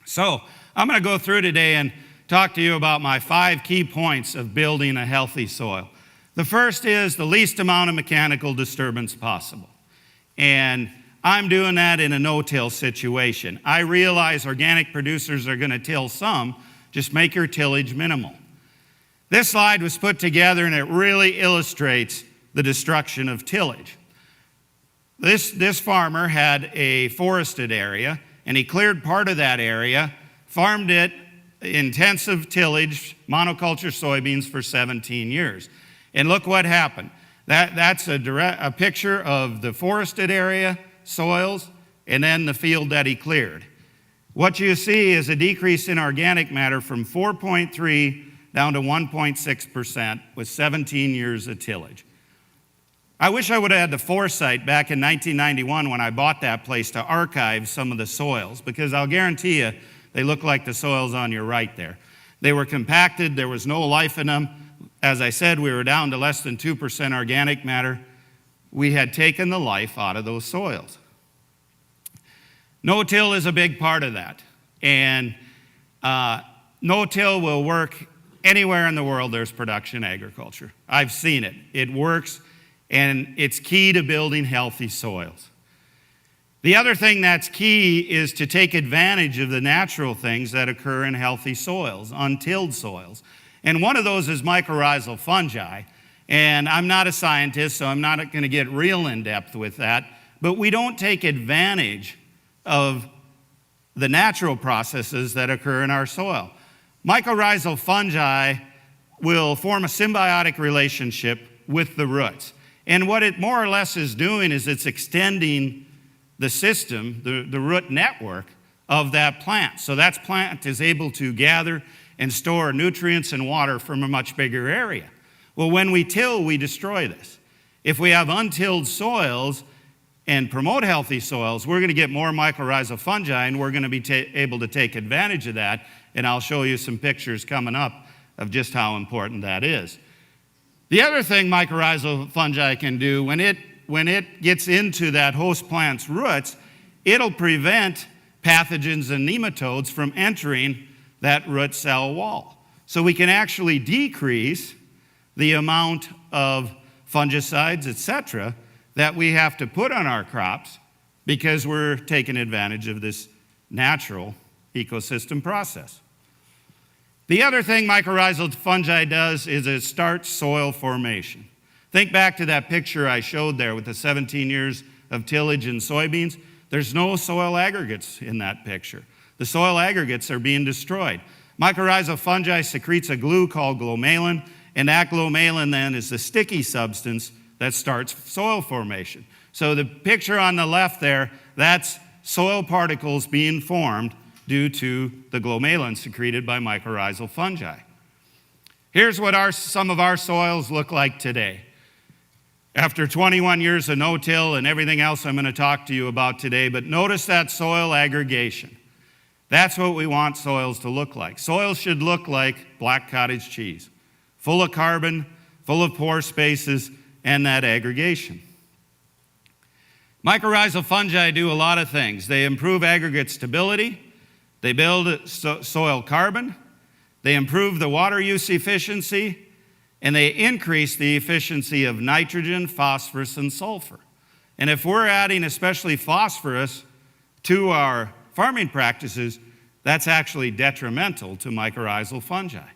So I'm going to go through today and talk to you about my 5 key points of building a healthy soil. The first is the least amount of mechanical disturbance possible. And I'm doing that in a no-till situation. I realize organic producers are going to till some, just make your tillage minimal. This slide was put together and it really illustrates the destruction of tillage. This farmer had a forested area and he cleared part of that area, farmed it, intensive tillage, monoculture soybeans for 17 years. And look what happened. That's a picture of the forested area, soils, and then the field that he cleared. What you see is a decrease in organic matter from 4.3 down to 1.6% with 17 years of tillage. I wish I would have had the foresight back in 1991 when I bought that place to archive some of the soils, because I'll guarantee you they look like the soils on your right there. They were compacted, there was no life in them. As I said, we were down to less than 2% organic matter. We had taken the life out of those soils. No-till is a big part of that. And no-till will work anywhere in the world there's production agriculture. I've seen it. It works, and it's key to building healthy soils. The other thing that's key is to take advantage of the natural things that occur in healthy soils, untilled soils. And one of those is mycorrhizal fungi. And I'm not a scientist, so I'm not going to get real in-depth with that. But we don't take advantage of the natural processes that occur in our soil. Mycorrhizal fungi will form a symbiotic relationship with the roots. And what it more or less is doing is it's extending the system, the root network of that plant. So that plant is able to gather and store nutrients and water from a much bigger area. Well, when we till, we destroy this. If we have untilled soils and promote healthy soils, we're going to get more mycorrhizal fungi, and we're going to be able to take advantage of that. And I'll show you some pictures coming up of just how important that is. The other thing mycorrhizal fungi can do, when it gets into that host plant's roots, it'll prevent pathogens and nematodes from entering that root cell wall. So we can actually decrease the amount of fungicides, etc., that we have to put on our crops because we're taking advantage of this natural ecosystem process. The other thing mycorrhizal fungi does is it starts soil formation. Think back to that picture I showed there with the 17 years of tillage in soybeans. There's no soil aggregates in that picture. The soil aggregates are being destroyed. Mycorrhizal fungi secretes a glue called glomalin, and that glomalin then is the sticky substance that starts soil formation. So the picture on the left there, that's soil particles being formed due to the glomalin secreted by mycorrhizal fungi. Here's what some of our soils look like today. After 21 years of no-till and everything else I'm going to talk to you about today, but notice that soil aggregation. That's what we want soils to look like. Soils should look like black cottage cheese, full of carbon, full of pore spaces, and that aggregation. Mycorrhizal fungi do a lot of things. They improve aggregate stability, they build soil carbon, they improve the water use efficiency, and they increase the efficiency of nitrogen, phosphorus, and sulfur. And if we're adding especially phosphorus to our farming practices, that's actually detrimental to mycorrhizal fungi.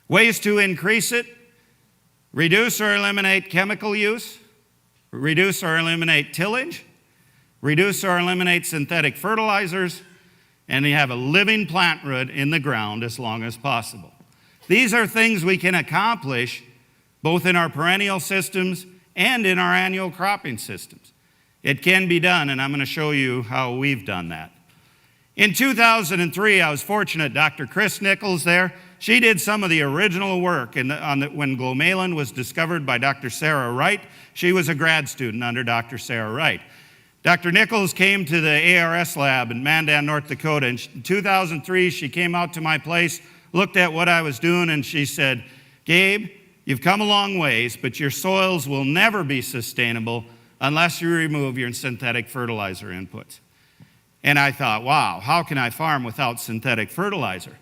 Ways to increase it: reduce or eliminate chemical use, reduce or eliminate tillage, reduce or eliminate synthetic fertilizers, and you have a living plant root in the ground as long as possible. These are things we can accomplish both in our perennial systems and in our annual cropping systems. It can be done, and I'm going to show you how we've done that. In 2003, I was fortunate, Dr. Chris Nichols there, she did some of the original work when glomalin was discovered by Dr. Sarah Wright. She was a grad student under Dr. Sarah Wright. Dr. Nichols came to the ARS lab in Mandan, North Dakota. In 2003, she came out to my place, looked at what I was doing, and she said, "Gabe, you've come a long ways, but your soils will never be sustainable unless you remove your synthetic fertilizer inputs." And I thought, wow, how can I farm without synthetic fertilizer?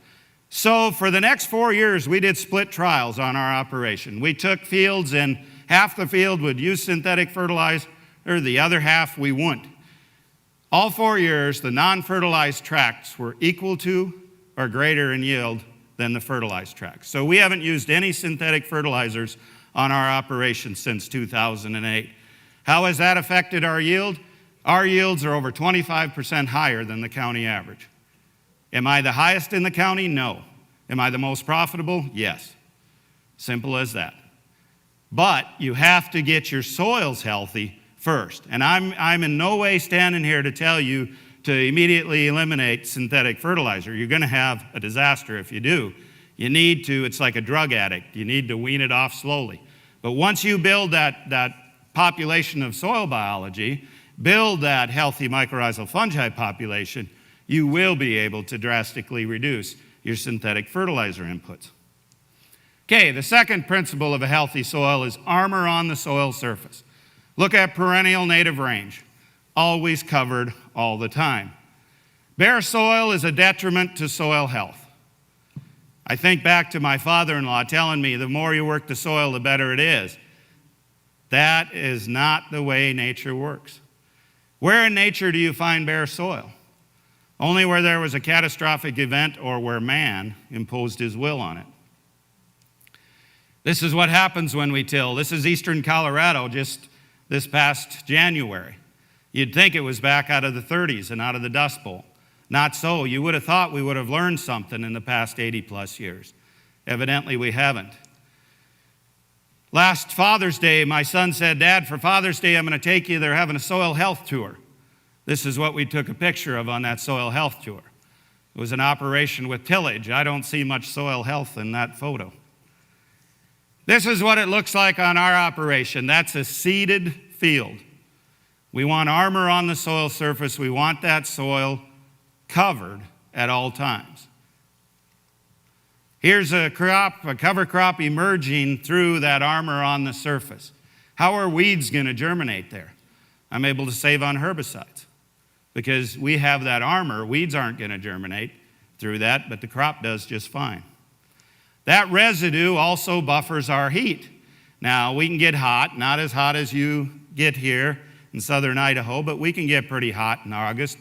So for the next 4 years, we did split trials on our operation. We took fields and half the field would use synthetic fertilizer, the other half we wouldn't. All 4 years, the non-fertilized tracts were equal to or greater in yield than the fertilized tracts. So we haven't used any synthetic fertilizers on our operation since 2008. How has that affected our yield? Our yields are over 25% higher than the county average. Am I the highest in the county? No. Am I the most profitable? Yes. Simple as that. But you have to get your soils healthy first. And I'm in no way standing here to tell you to immediately eliminate synthetic fertilizer. You're going to have a disaster if you do. You need to, it's like a drug addict. You need to wean it off slowly. But once you build that population of soil biology, build that healthy mycorrhizal fungi population, you will be able to drastically reduce your synthetic fertilizer inputs. Okay, the second principle of a healthy soil is armor on the soil surface. Look at perennial native range, always covered all the time. Bare soil is a detriment to soil health. I think back to my father-in-law telling me the more you work the soil, the better it is. That is not the way nature works. Where in nature do you find bare soil? Only where there was a catastrophic event or where man imposed his will on it. This is what happens when we till. This is eastern Colorado just this past January. You'd think it was back out of the 30s and out of the Dust Bowl. Not so. You would have thought we would have learned something in the past 80 plus years. Evidently we haven't. Last Father's Day, my son said, "Dad, for Father's Day, I'm going to take you. They're having a soil health tour." This is what we took a picture of on that soil health tour. It was an operation with tillage. I don't see much soil health in that photo. This is what it looks like on our operation. That's a seeded field. We want armor on the soil surface. We want that soil covered at all times. Here's a cover crop emerging through that armor on the surface. How are weeds going to germinate there? I'm able to save on herbicides because we have that armor. Weeds aren't going to germinate through that, but the crop does just fine. That residue also buffers our heat. Now, we can get hot, not as hot as you get here in southern Idaho, but we can get pretty hot in August.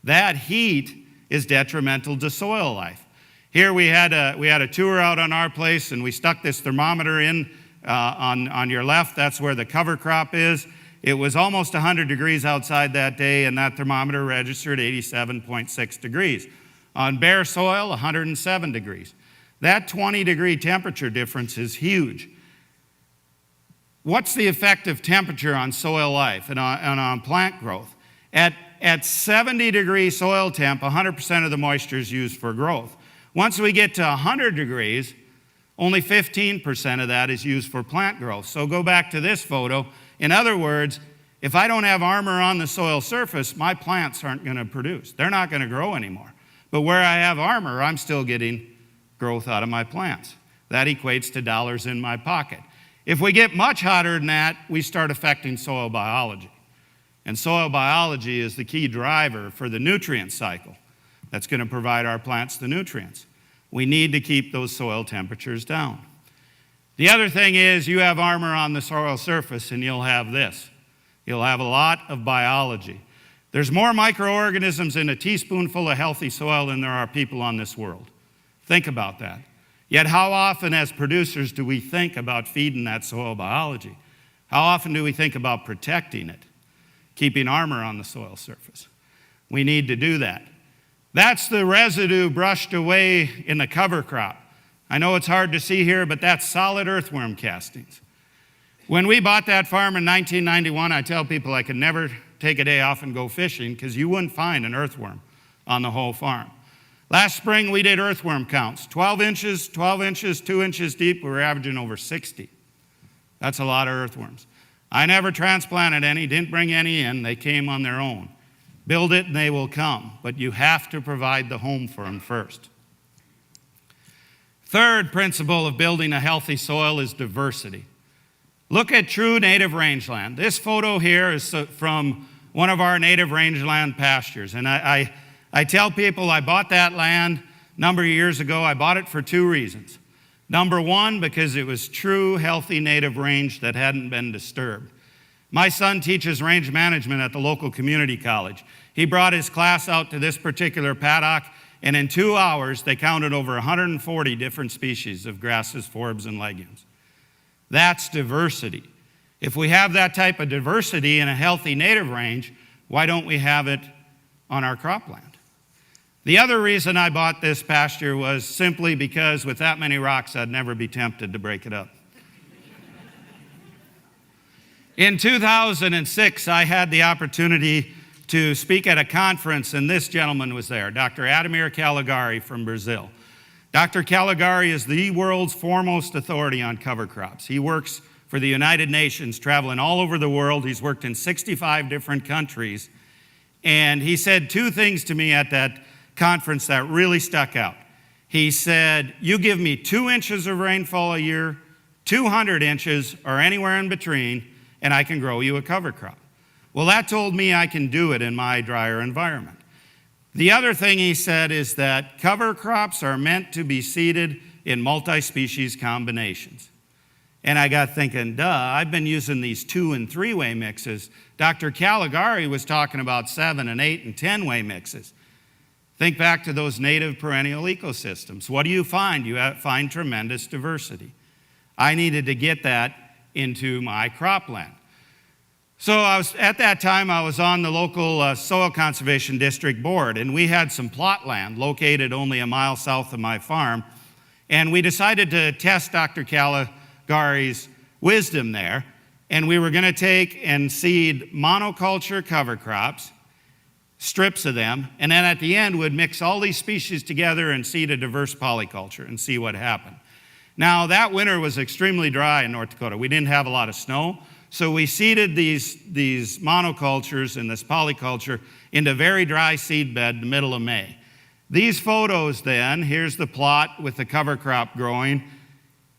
That heat is detrimental to soil life. Here we had a tour out on our place, and we stuck this thermometer in on your left. That's where the cover crop is. It was almost 100 degrees outside that day, and that thermometer registered 87.6 degrees. On bare soil, 107 degrees. That 20-degree temperature difference is huge. What's the effect of temperature on soil life and on plant growth? At 70-degree soil temp, 100% of the moisture is used for growth. Once we get to 100 degrees, only 15% of that is used for plant growth. So go back to this photo. In other words, if I don't have armor on the soil surface, my plants aren't going to produce. They're not going to grow anymore. But where I have armor, I'm still getting growth out of my plants. That equates to dollars in my pocket. If we get much hotter than that, we start affecting soil biology. And soil biology is the key driver for the nutrient cycle that's going to provide our plants the nutrients. We need to keep those soil temperatures down. The other thing is you have armor on the soil surface and you'll have this. You'll have a lot of biology. There's more microorganisms in a teaspoonful of healthy soil than there are people on this world. Think about that. Yet how often as producers do we think about feeding that soil biology? How often do we think about protecting it, keeping armor on the soil surface? We need to do that. That's the residue brushed away in the cover crop. I know it's hard to see here, but that's solid earthworm castings. When we bought that farm in 1991, I tell people I could never take a day off and go fishing because you wouldn't find an earthworm on the whole farm. Last spring, we did earthworm counts. 12 inches, 2 inches deep. We were averaging over 60. That's a lot of earthworms. I never transplanted any, didn't bring any in. They came on their own. Build it and they will come, but you have to provide the home for them first. Third principle of building a healthy soil is diversity. Look at true native rangeland. This photo here is from one of our native rangeland pastures. And I tell people I bought that land a number of years ago. I bought it for two reasons. Number one, because it was true, healthy native range that hadn't been disturbed. My son teaches range management at the local community college. He brought his class out to this particular paddock, and in 2 hours, they counted over 140 different species of grasses, forbs, and legumes. That's diversity. If we have that type of diversity in a healthy native range, why don't we have it on our cropland? The other reason I bought this pasture was simply because with that many rocks, I'd never be tempted to break it up. In 2006, I had the opportunity to speak at a conference, and this gentleman was there, Dr. Ademir Caligari from Brazil. Dr. Caligari is the world's foremost authority on cover crops. He works for the United Nations, traveling all over the world. He's worked in 65 different countries. And he said two things to me at that conference that really stuck out. He said, you give me 2 inches of rainfall a year, 200 inches, or anywhere in between, and I can grow you a cover crop. Well, that told me I can do it in my drier environment. The other thing he said is that cover crops are meant to be seeded in multi-species combinations. And I got thinking, I've been using these 2- and 3-way mixes. Dr. Caligari was talking about 7- and 8- and 10-way mixes. Think back to those native perennial ecosystems. What do you find? You find tremendous diversity. I needed to get that into my cropland. So at that time, I was on the local soil conservation district board, and we had some plot land located only a mile south of my farm. And we decided to test Dr. Caligari's wisdom there, and we were going to take and seed monoculture cover crops, strips of them, and then at the end would mix all these species together and seed a diverse polyculture and see what happened. Now, that winter was extremely dry in North Dakota. We didn't have a lot of snow, so we seeded these monocultures and this polyculture into very dry seed bed in the middle of May. These photos then, here's the plot with the cover crop growing.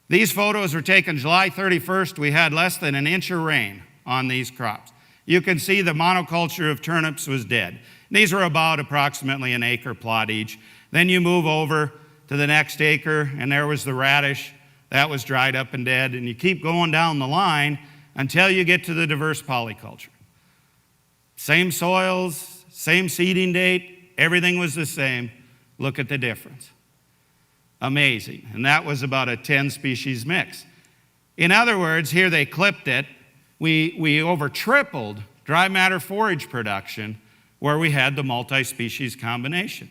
These photos were taken July 31st. We had less than an inch of rain on these crops. You can see the monoculture of turnips was dead. These were about approximately an acre plot each. Then you move over to the next acre, and there was the radish. That was dried up and dead. And you keep going down the line until you get to the diverse polyculture. Same soils, same seeding date, everything was the same. Look at the difference. Amazing. And that was about a 10-species mix. In other words, here they clipped it. We over tripled dry matter forage production where we had the multi-species combination.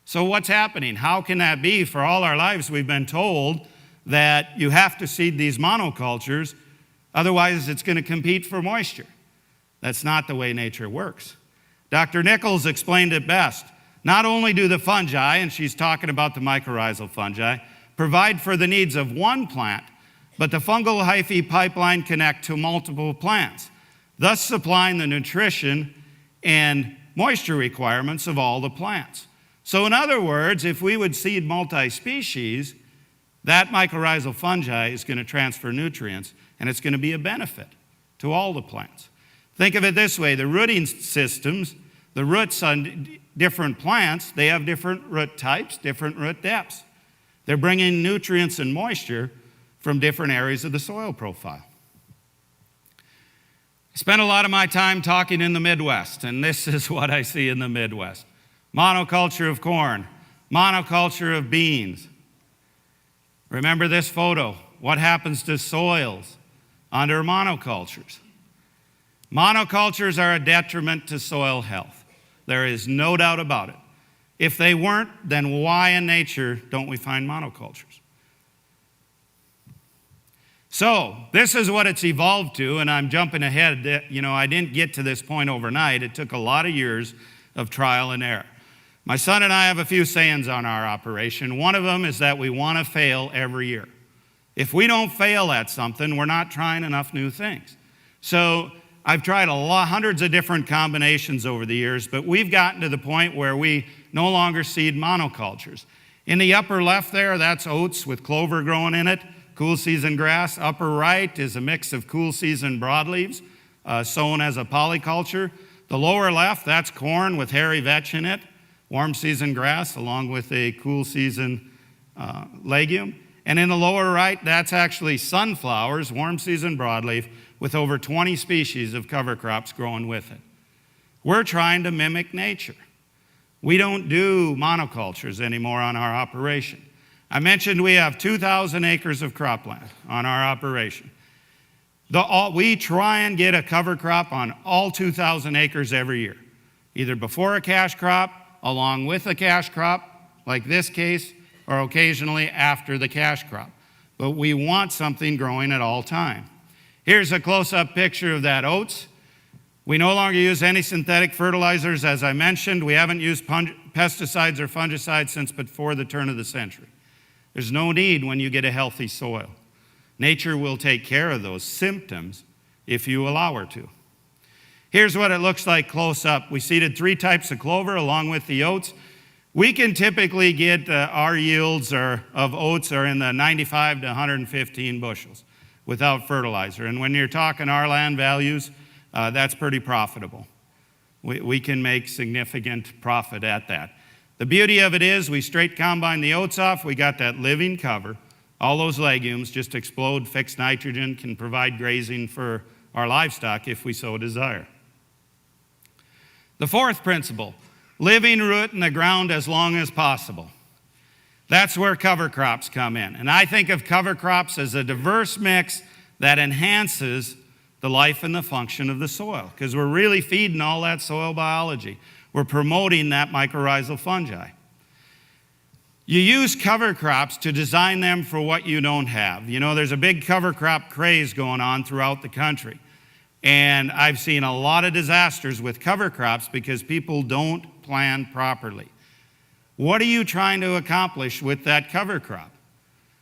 So what's happening? How can that be? For all our lives, we've been told that you have to seed these monocultures, otherwise it's going to compete for moisture. That's not the way nature works. Dr. Nichols explained it best. Not only do the fungi, and she's talking about the mycorrhizal fungi, provide for the needs of one plant, but the fungal hyphae pipeline connect to multiple plants, thus supplying the nutrition and moisture requirements of all the plants. So in other words, if we would seed multi-species, that mycorrhizal fungi is going to transfer nutrients, and it's going to be a benefit to all the plants. Think of it this way, the rooting systems, the roots on different plants, they have different root types, different root depths. They're bringing nutrients and moisture from different areas of the soil profile. I spent a lot of my time talking in the Midwest, and this is what I see in the Midwest. Monoculture of corn, monoculture of beans. Remember this photo. What happens to soils under monocultures? Monocultures are a detriment to soil health. There is no doubt about it. If they weren't, then why in nature don't we find monocultures? So, this is what it's evolved to, and I'm jumping ahead. I didn't get to this point overnight. It took a lot of years of trial and error. My son and I have a few sayings on our operation. One of them is that we want to fail every year. If we don't fail at something, we're not trying enough new things. So I've tried hundreds of different combinations over the years, but we've gotten to the point where we no longer seed monocultures. In the upper left there, that's oats with clover growing in it, cool season grass. Upper right is a mix of cool season broadleaves sown as a polyculture. The lower left, that's corn with hairy vetch in it, warm season grass along with a cool season legume. And in the lower right, that's actually sunflowers, warm season broadleaf, with over 20 species of cover crops growing with it. We're trying to mimic nature. We don't do monocultures anymore on our operation. I mentioned we have 2,000 acres of cropland on our operation. We try and get a cover crop on all 2,000 acres every year, either before a cash crop, along with a cash crop, like this case, or occasionally after the cash crop. But we want something growing at all time. Here's a close-up picture of that oats. We no longer use any synthetic fertilizers, as I mentioned. We haven't used pesticides or fungicides since before the turn of the century. There's no need when you get a healthy soil. Nature will take care of those symptoms if you allow her to. Here's what it looks like close up. We seeded 3 types of clover along with the oats. We can typically get our yields of oats are in the 95 to 115 bushels without fertilizer. And when you're talking our land values, that's pretty profitable. We can make significant profit at that. The beauty of it is we straight combine the oats off. We got that living cover. All those legumes just explode, fixed nitrogen, can provide grazing for our livestock if we so desire. The fourth principle, living root in the ground as long as possible. That's where cover crops come in. And I think of cover crops as a diverse mix that enhances the life and the function of the soil, because we're really feeding all that soil biology. We're promoting that mycorrhizal fungi. You use cover crops to design them for what you don't have. You know, there's a big cover crop craze going on throughout the country. And I've seen a lot of disasters with cover crops because people don't plan properly. What are you trying to accomplish with that cover crop?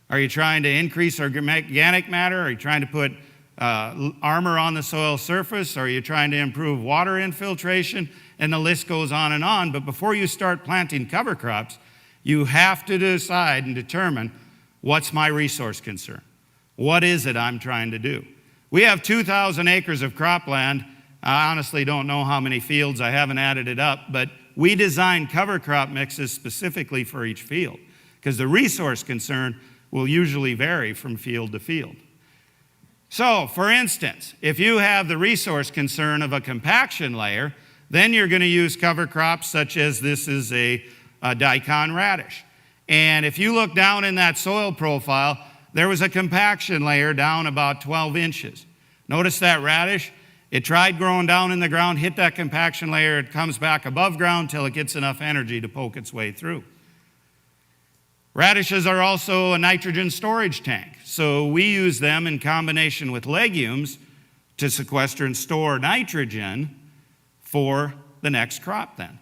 Are you trying to increase organic matter? Are you trying to put armor on the soil surface? Are you trying to improve water infiltration? And the list goes on and on. But before you start planting cover crops, you have to decide and determine, what's my resource concern? What is it I'm trying to do? We have 2,000 acres of cropland. I honestly don't know how many fields. I haven't added it up. But we design cover crop mixes specifically for each field, because the resource concern will usually vary from field to field. So, for instance, if you have the resource concern of a compaction layer, then you're going to use cover crops such as this is a daikon radish. And if you look down in that soil profile, there was a compaction layer down about 12 inches. Notice that radish? It tried growing down in the ground, hit that compaction layer, it comes back above ground till it gets enough energy to poke its way through. Radishes are also a nitrogen storage tank, so we use them in combination with legumes to sequester and store nitrogen for the next crop then.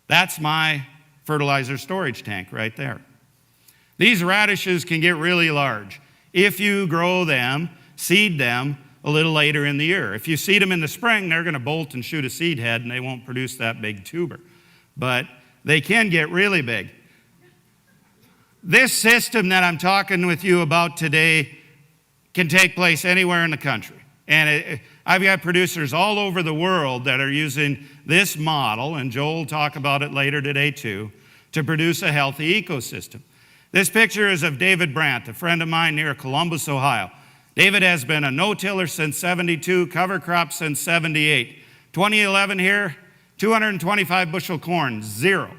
That's my fertilizer storage tank right there. These radishes can get really large if you grow them, seed them a little later in the year. If you seed them in the spring, they're going to bolt and shoot a seed head and they won't produce that big tuber. But they can get really big. This system that I'm talking with you about today can take place anywhere in the country. And I've got producers all over the world that are using this model, and Joel will talk about it later today too, to produce a healthy ecosystem. This picture is of David Brandt, a friend of mine near Columbus, Ohio. David has been a no-tiller since 72, cover crop since 78. 2011 here, 225 bushel corn, 0.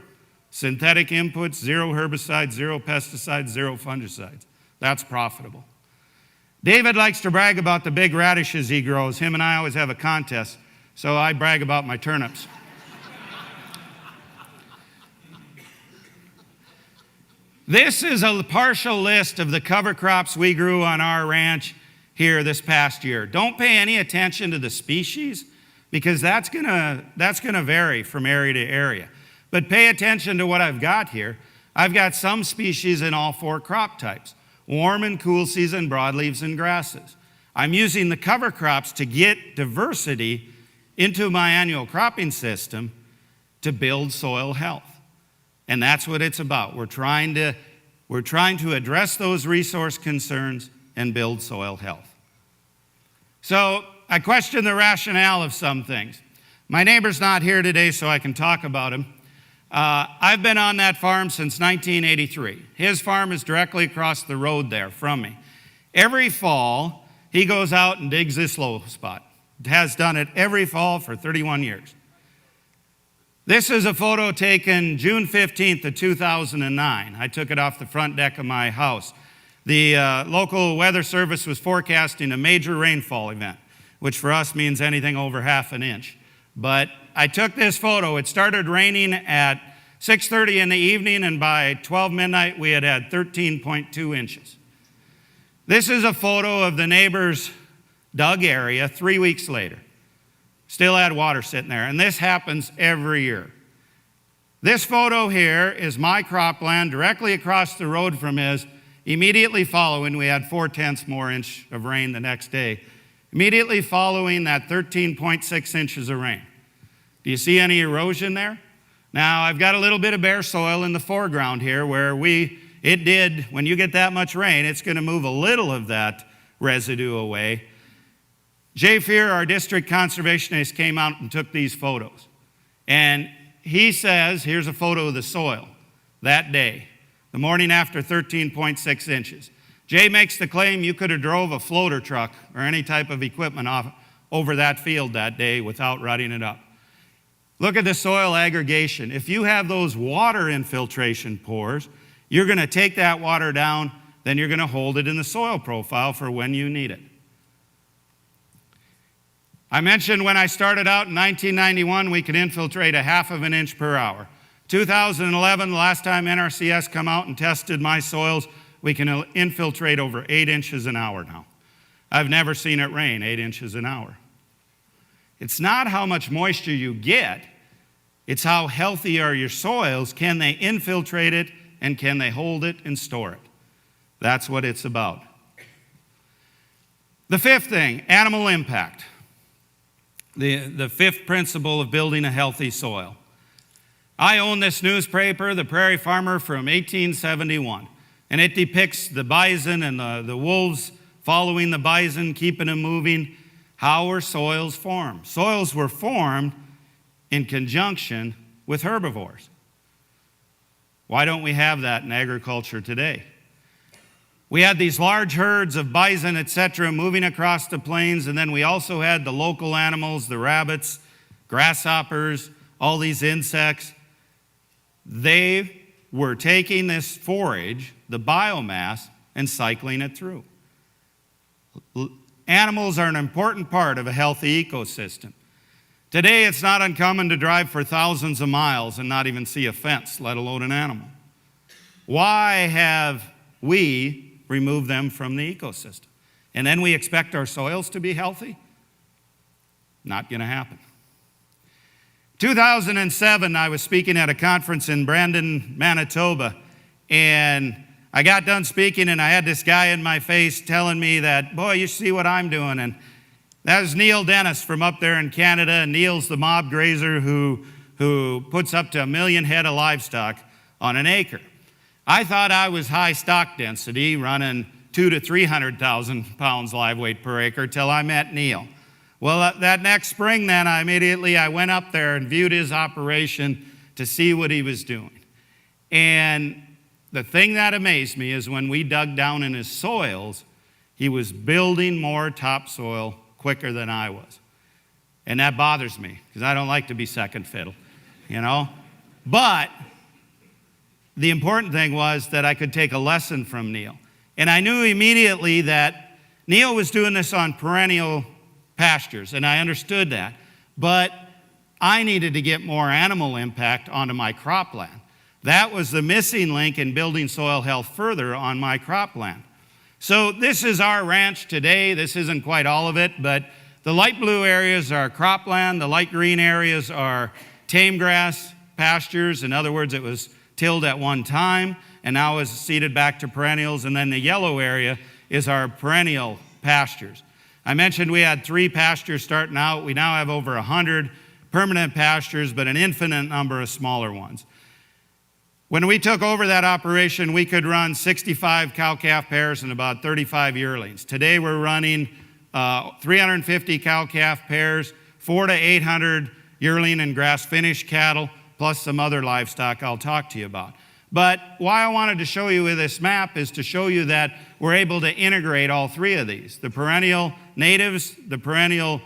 Synthetic inputs, 0 herbicides, 0 pesticides, 0 fungicides. That's profitable. David likes to brag about the big radishes he grows. Him and I always have a contest, so I brag about my turnips. This is a partial list of the cover crops we grew on our ranch here this past year. Don't pay any attention to the species, because that's gonna vary from area to area. But pay attention to what I've got here. I've got some species in all 4 crop types: warm and cool season broadleaves and grasses. I'm using the cover crops to get diversity into my annual cropping system to build soil health. And that's what it's about. We're trying to address those resource concerns and build soil health. So I question the rationale of some things. My neighbor's not here today, so I can talk about him. I've been on that farm since 1983. His farm is directly across the road there from me. Every fall, he goes out and digs this low spot. Has done it every fall for 31 years. This is a photo taken June 15th of 2009. I took it off the front deck of my house. The local weather service was forecasting a major rainfall event, which for us means anything over half an inch. But I took this photo. It started raining at 6:30 in the evening, and by 12 midnight, we had 13.2 inches. This is a photo of the neighbor's dug area 3 weeks later. Still had water sitting there, and this happens every year. This photo here is my cropland directly across the road from his. Immediately following, we had 4/10 more inch of rain the next day. Immediately following that 13.6 inches of rain. Do you see any erosion there? Now, I've got a little bit of bare soil in the foreground here where when you get that much rain, it's going to move a little of that residue away. Jay Fear, our district conservationist, came out and took these photos. And he says, here's a photo of the soil that day, the morning after 13.6 inches. Jay makes the claim you could have drove a floater truck or any type of equipment over that field that day without rutting it up. Look at the soil aggregation. If you have those water infiltration pores, you're going to take that water down, then you're going to hold it in the soil profile for when you need it. I mentioned when I started out in 1991, we could infiltrate 1/2 inch per hour. 2011, the last time NRCS come out and tested my soils, we can infiltrate over 8 inches an hour now. I've never seen it rain 8 inches an hour. It's not how much moisture you get, it's how healthy are your soils. Can they infiltrate it, and can they hold it and store it? That's what it's about. The fifth thing, animal impact. The fifth principle of building a healthy soil. I own this newspaper, The Prairie Farmer, from 1871, and it depicts the bison and the wolves following the bison, keeping them moving. How were soils formed? Soils were formed in conjunction with herbivores. Why don't we have that in agriculture today? We had these large herds of bison, etc., moving across the plains, and then we also had the local animals, the rabbits, grasshoppers, all these insects. They were taking this forage, the biomass, and cycling it through. Animals are an important part of a healthy ecosystem. Today, it's not uncommon to drive for thousands of miles and not even see a fence, let alone an animal. Why have we removed them from the ecosystem? And then we expect our soils to be healthy? Not going to happen. 2007, I was speaking at a conference in Brandon, Manitoba, and I got done speaking, and I had this guy in my face telling me that, boy, you see what I'm doing. And that was Neil Dennis from up there in Canada. And Neil's the mob grazer who puts up to 1 million head of livestock on an acre. I thought I was high stock density, running 200,000 to 300,000 pounds live weight per acre, till I met Neil. Well, that next spring then, I went up there and viewed his operation to see what he was doing. And the thing that amazed me is when we dug down in his soils, he was building more topsoil quicker than I was. And that bothers me, because I don't like to be second fiddle, you know? But the important thing was that I could take a lesson from Neil. And I knew immediately that Neil was doing this on perennial pastures, and I understood that. But I needed to get more animal impact onto my cropland. That was the missing link in building soil health further on my cropland. So this is our ranch today. This isn't quite all of it, but the light blue areas are cropland. The light green areas are tame grass pastures. In other words, it was tilled at one time and now is seeded back to perennials. And then the yellow area is our perennial pastures. I mentioned we had 3 pastures starting out. We now have over 100 permanent pastures, but an infinite number of smaller ones. When we took over that operation, we could run 65 cow-calf pairs and about 35 yearlings. Today we're running 350 cow-calf pairs, 400 to 800 yearling and grass-finished cattle, plus some other livestock I'll talk to you about. But why I wanted to show you with this map is to show you that we're able to integrate all three of these: the perennial natives, the perennial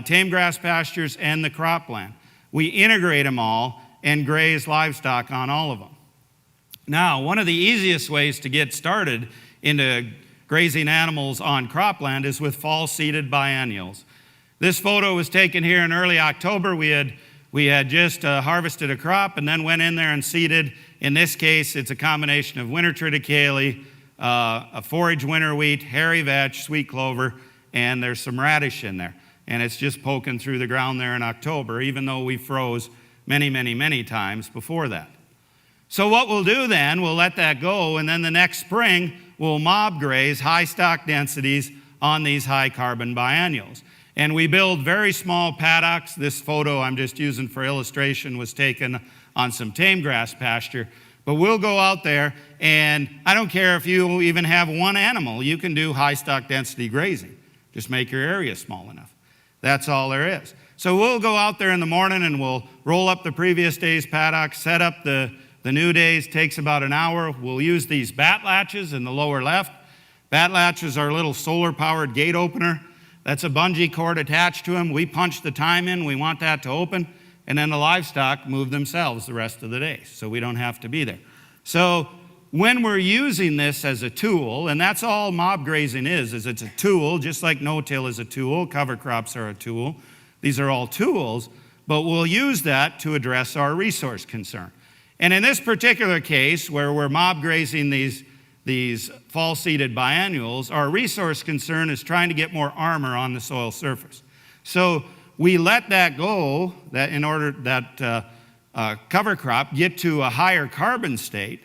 tame grass pastures, and the cropland. We integrate them all and graze livestock on all of them. Now, one of the easiest ways to get started into grazing animals on cropland is with fall-seeded biennials. This photo was taken here in early October. We had just harvested a crop and then went in there and seeded. In this case, it's a combination of winter triticale, a forage winter wheat, hairy vetch, sweet clover, and there's some radish in there. And it's just poking through the ground there in October, even though we froze many, many, many times before that. So what we'll do then, we'll let that go, and then the next spring, we'll mob graze high stock densities on these high carbon biennials. And we build very small paddocks. This photo I'm just using for illustration was taken on some tame grass pasture. But we'll go out there, and I don't care if you even have one animal, you can do high stock density grazing. Just make your area small enough. That's all there is. So we'll go out there in the morning and we'll roll up the previous day's paddock, set up the new days. Takes about an hour. We'll use these bat latches in the lower left. Bat latches are a little solar-powered gate opener. That's a bungee cord attached to them. We punch the time in. We want that to open. And then the livestock move themselves the rest of the day, so we don't have to be there. So when we're using this as a tool, and that's all mob grazing is it's a tool, just like no-till is a tool, cover crops are a tool. These are all tools, but we'll use that to address our resource concern. And in this particular case, where we're mob grazing these fall-seeded biennials, our resource concern is trying to get more armor on the soil surface. So we let that go, that in order that cover crop get to a higher carbon state.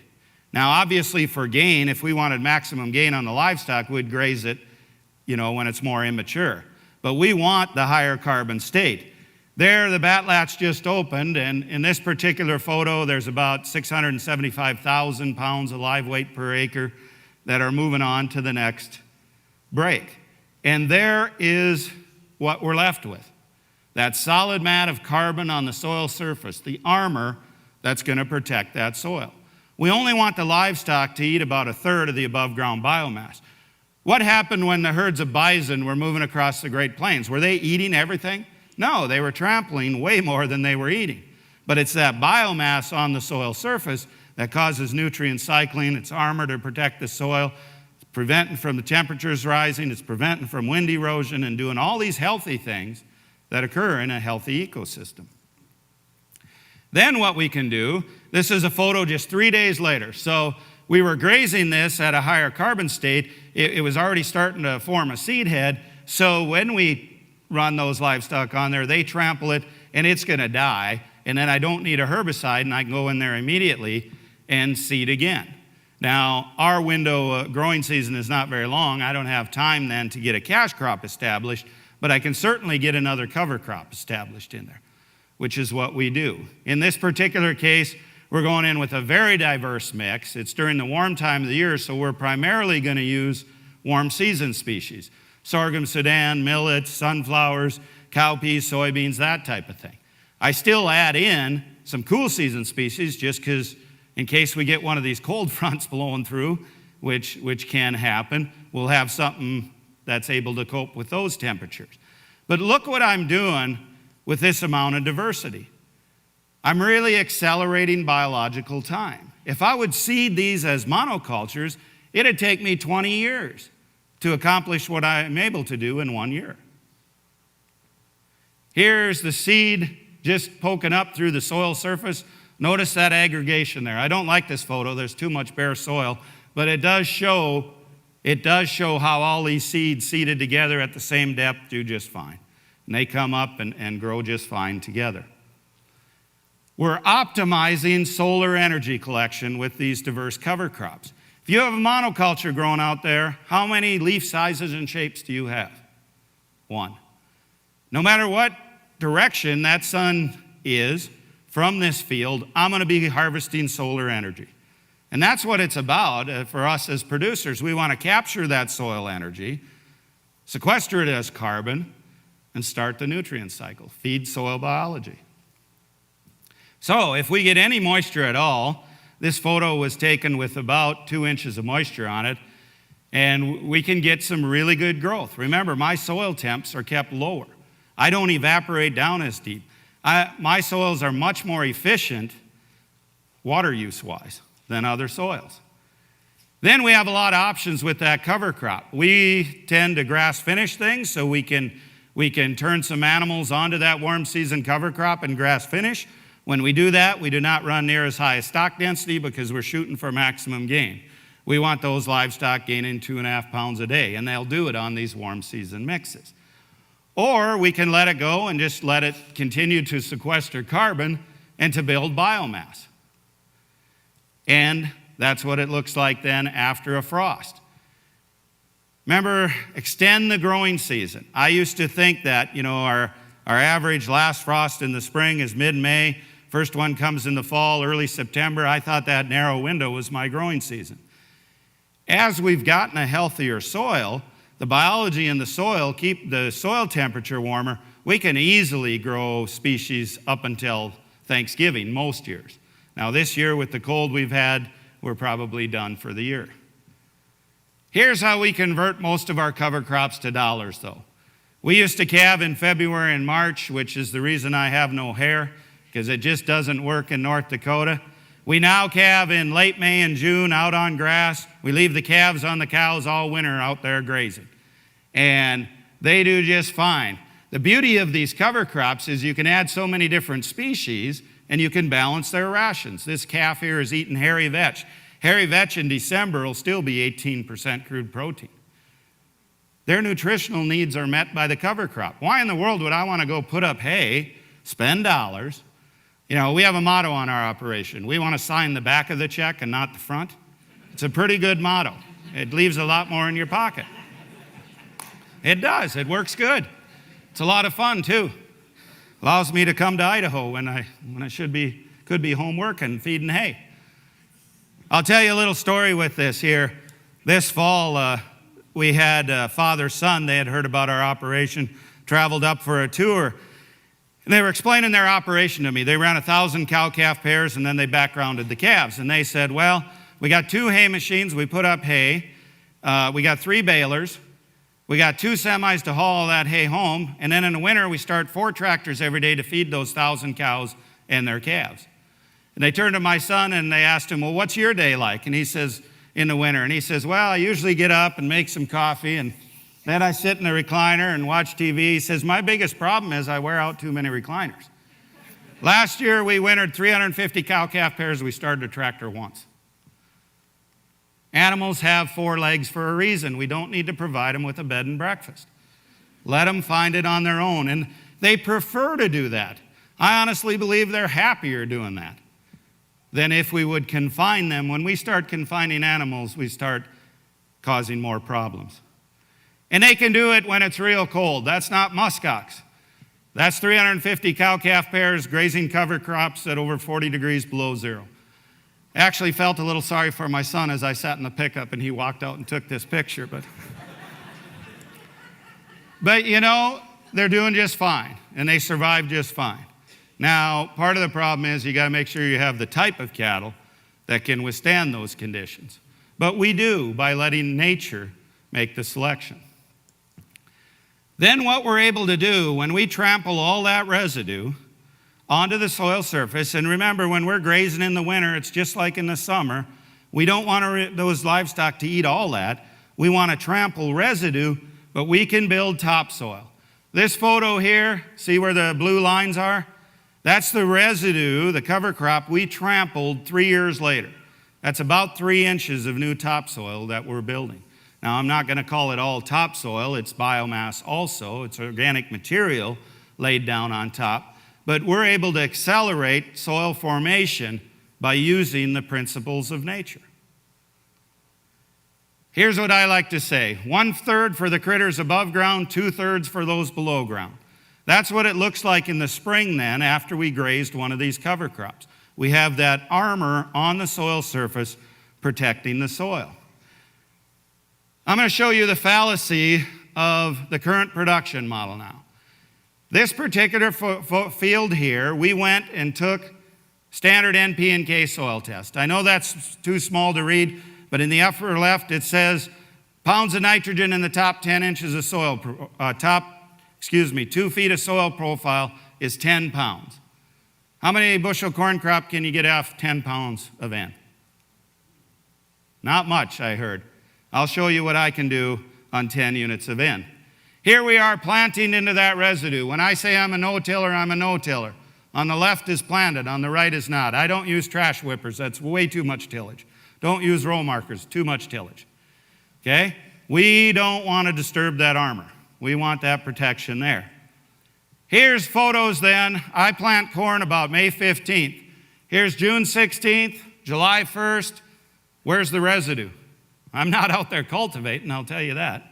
Now, obviously for gain, if we wanted maximum gain on the livestock, we'd graze it, when it's more immature. But we want the higher carbon state. There, the bat latch just opened, and in this particular photo, there's about 675,000 pounds of live weight per acre that are moving on to the next break. And there is what we're left with. That solid mat of carbon on the soil surface, the armor that's going to protect that soil. We only want the livestock to eat about a third of the above ground biomass. What happened when the herds of bison were moving across the Great Plains? Were they eating everything? No, they were trampling way more than they were eating. But it's that biomass on the soil surface that causes nutrient cycling. It's armor to protect the soil. It's preventing from the temperatures rising. It's preventing from wind erosion and doing all these healthy things that occur in a healthy ecosystem. Then what we can do, this is a photo just 3 days later. So we were grazing this at a higher carbon state. It was already starting to form a seed head. So when we run those livestock on there, they trample it, and it's going to die. And then I don't need a herbicide, and I can go in there immediately and seed again. Now, our window growing season is not very long. I don't have time then to get a cash crop established, but I can certainly get another cover crop established in there, which is what we do. In this particular case, we're going in with a very diverse mix. It's during the warm time of the year, so we're primarily going to use warm season species. Sorghum, Sudan, millets, sunflowers, cowpeas, soybeans, that type of thing. I still add in some cool season species just because in case we get one of these cold fronts blowing through, which can happen, we'll have something that's able to cope with those temperatures. But look what I'm doing with this amount of diversity. I'm really accelerating biological time. If I would seed these as monocultures, it'd take me 20 years to accomplish what I am able to do in 1 year. Here's the seed just poking up through the soil surface. Notice that aggregation there. I don't like this photo. There's too much bare soil, but it does show how all these seeds seeded together at the same depth do just fine. And they come up and grow just fine together. We're optimizing solar energy collection with these diverse cover crops. If you have a monoculture growing out there, how many leaf sizes and shapes do you have? One. No matter what direction that sun is from this field, I'm going to be harvesting solar energy. And that's what it's about for us as producers. We want to capture that soil energy, sequester it as carbon, and start the nutrient cycle, feed soil biology. So if we get any moisture at all, this photo was taken with about 2 inches of moisture on it, and we can get some really good growth. Remember, my soil temps are kept lower. I don't evaporate down as deep. My soils are much more efficient water use-wise than other soils. Then we have a lot of options with that cover crop. We tend to grass finish things, so we can turn some animals onto that warm season cover crop and grass finish. When we do that, we do not run near as high a stock density because we're shooting for maximum gain. We want those livestock gaining 2.5 pounds a day, and they'll do it on these warm season mixes. Or we can let it go and just let it continue to sequester carbon and to build biomass. And that's what it looks like then after a frost. Remember, extend the growing season. I used to think that, our average last frost in the spring is mid-May. First one comes in the fall, early September. I thought that narrow window was my growing season. As we've gotten a healthier soil, the biology in the soil keep the soil temperature warmer. We can easily grow species up until Thanksgiving most years. Now this year with the cold we've had, we're probably done for the year. Here's how we convert most of our cover crops to dollars though. We used to calve in February and March, which is the reason I have no hair, because it just doesn't work in North Dakota. We now calve in late May and June out on grass. We leave the calves on the cows all winter out there grazing. And they do just fine. The beauty of these cover crops is you can add so many different species and you can balance their rations. This calf here is eating hairy vetch. Hairy vetch in December will still be 18% crude protein. Their nutritional needs are met by the cover crop. Why in the world would I want to go put up hay, spend dollars? We have a motto on our operation. We want to sign the back of the check and not the front. It's a pretty good motto. It leaves a lot more in your pocket. It does. It works good. It's a lot of fun, too. Allows me to come to Idaho when I could be home working, feeding hay. I'll tell you a little story with this here. This fall, we had father-son. They had heard about our operation, traveled up for a tour. And they were explaining their operation to me. They ran 1,000 cow-calf pairs, and then they backgrounded the calves. And they said, well, we got 2 hay machines. We put up hay. We got 3 balers. We got 2 semis to haul all that hay home. And then in the winter, we start 4 tractors every day to feed those 1,000 cows and their calves. And they turned to my son, and they asked him, well, what's your day like? And he says, in the winter. And he says, well, I usually get up and make some coffee, and then I sit in the recliner and watch TV. He says, my biggest problem is I wear out too many recliners. Last year, we wintered 350 cow-calf pairs. We started a tractor once. Animals have 4 legs for a reason. We don't need to provide them with a bed and breakfast. Let them find it on their own. And they prefer to do that. I honestly believe they're happier doing that than if we would confine them. When we start confining animals, we start causing more problems. And they can do it when it's real cold. That's not muskox. That's 350 cow-calf pairs grazing cover crops at over 40 degrees below zero. I actually felt a little sorry for my son as I sat in the pickup and he walked out and took this picture. But they're doing just fine, and they survive just fine. Now, part of the problem is you got to make sure you have the type of cattle that can withstand those conditions. But we do by letting nature make the selection. Then what we're able to do when we trample all that residue onto the soil surface, and remember when we're grazing in the winter, it's just like in the summer, we don't want those livestock to eat all that. We want to trample residue, but we can build topsoil. This photo here, see where the blue lines are? That's the residue, the cover crop we trampled 3 years later. That's about 3 inches of new topsoil that we're building. Now, I'm not going to call it all topsoil. It's biomass also. It's organic material laid down on top. But we're able to accelerate soil formation by using the principles of nature. Here's what I like to say. 1/3 for the critters above ground, 2/3 for those below ground. That's what it looks like in the spring then after we grazed one of these cover crops. We have that armor on the soil surface protecting the soil. I'm going to show you the fallacy of the current production model now. This particular field here, we went and took Standard NP and K soil test. I know that's too small to read, but in the upper left it says pounds of nitrogen in the top 10 inches of soil, 2 feet of soil profile is 10 pounds. How many bushel corn crop can you get off 10 pounds of N? Not much, I heard. I'll show you what I can do on 10 units of N. Here we are planting into that residue. When I say I'm a no-tiller, I'm a no-tiller. On the left is planted, on the right is not. I don't use trash whippers, that's way too much tillage. Don't use row markers, too much tillage. Okay? We don't want to disturb that armor. We want that protection there. Here's photos then. I plant corn about May 15th. Here's June 16th, July 1st. Where's the residue? I'm not out there cultivating, I'll tell you that.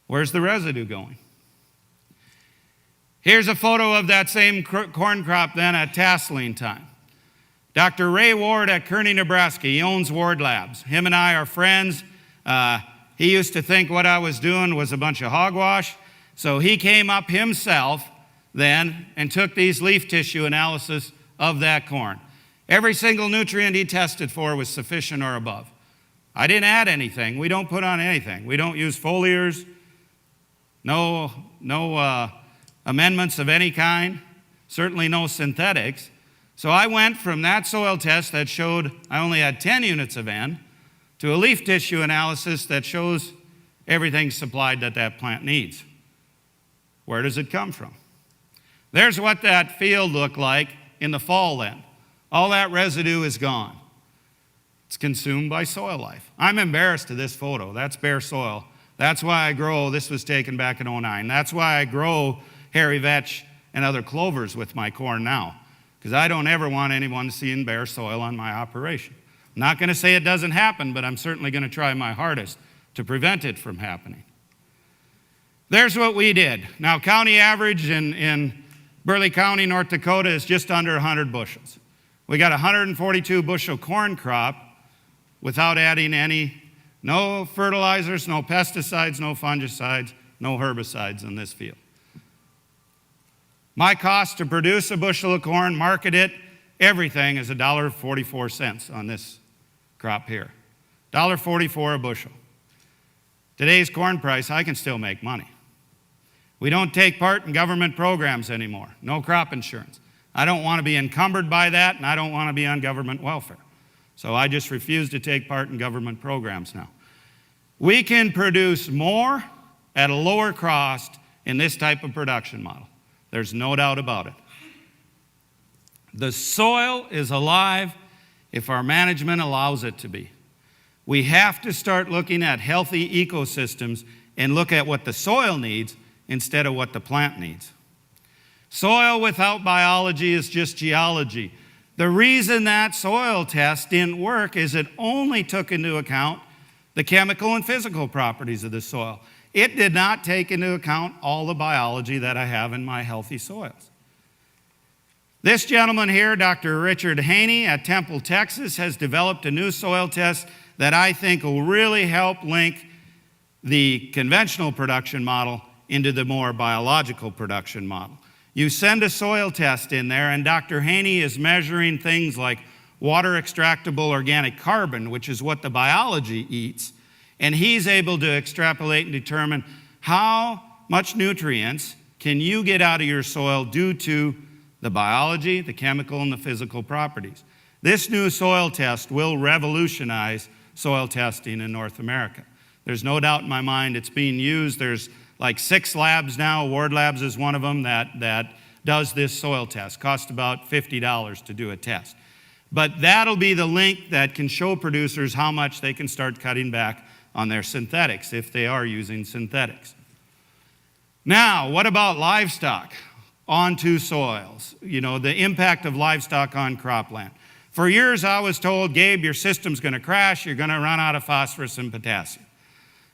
Where's the residue going? Here's a photo of that same corn crop then at tasseling time. Dr. Ray Ward at Kearney, Nebraska, he owns Ward Labs. Him and I are friends. He used to think what I was doing was a bunch of hogwash, so he came up himself then and took these leaf tissue analysis of that corn. Every single nutrient he tested for was sufficient or above. I didn't add anything. We don't put on anything. We don't use foliars, no amendments of any kind, certainly no synthetics. So I went from that soil test that showed I only had 10 units of N to a leaf tissue analysis that shows everything supplied that that plant needs. Where does it come from? There's what that field looked like in the fall then. All that residue is gone. It's consumed by soil life. I'm embarrassed of this photo. That's bare soil. That's why I grow, this was taken back in '09. That's why I grow hairy vetch and other clovers with my corn now, because I don't ever want anyone seeing bare soil on my operation. I'm not going to say it doesn't happen, but I'm certainly going to try my hardest to prevent it from happening. There's what we did. Now, county average in Burley County, North Dakota is just under 100 bushels. We got 142 bushel corn crop without adding no fertilizers, no pesticides, no fungicides, no herbicides in this field. My cost to produce a bushel of corn, market it, everything is $1.44 on this crop here. $1.44 a bushel. Today's corn price, I can still make money. We don't take part in government programs anymore. No crop insurance. I don't want to be encumbered by that, and I don't want to be on government welfare. So I just refuse to take part in government programs now. We can produce more at a lower cost in this type of production model. There's no doubt about it. The soil is alive if our management allows it to be. We have to start looking at healthy ecosystems and look at what the soil needs instead of what the plant needs. Soil without biology is just geology. The reason that soil test didn't work is it only took into account the chemical and physical properties of the soil. It did not take into account all the biology that I have in my healthy soils. This gentleman here, Dr. Richard Haney at Temple, Texas, has developed a new soil test that I think will really help link the conventional production model into the more biological production model. You send a soil test in there, and Dr. Haney is measuring things like water extractable organic carbon, which is what the biology eats, and he's able to extrapolate and determine how much nutrients can you get out of your soil due to the biology, the chemical, and the physical properties. This new soil test will revolutionize soil testing in North America. There's no doubt in my mind it's being used. There's like 6 labs now. Ward Labs is one of them that does this soil test. Costs about $50 to do a test. But that'll be the link that can show producers how much they can start cutting back on their synthetics if they are using synthetics. Now, what about livestock onto soils? You know, the impact of livestock on cropland. For years I was told, Gabe, your system's going to crash, you're going to run out of phosphorus and potassium.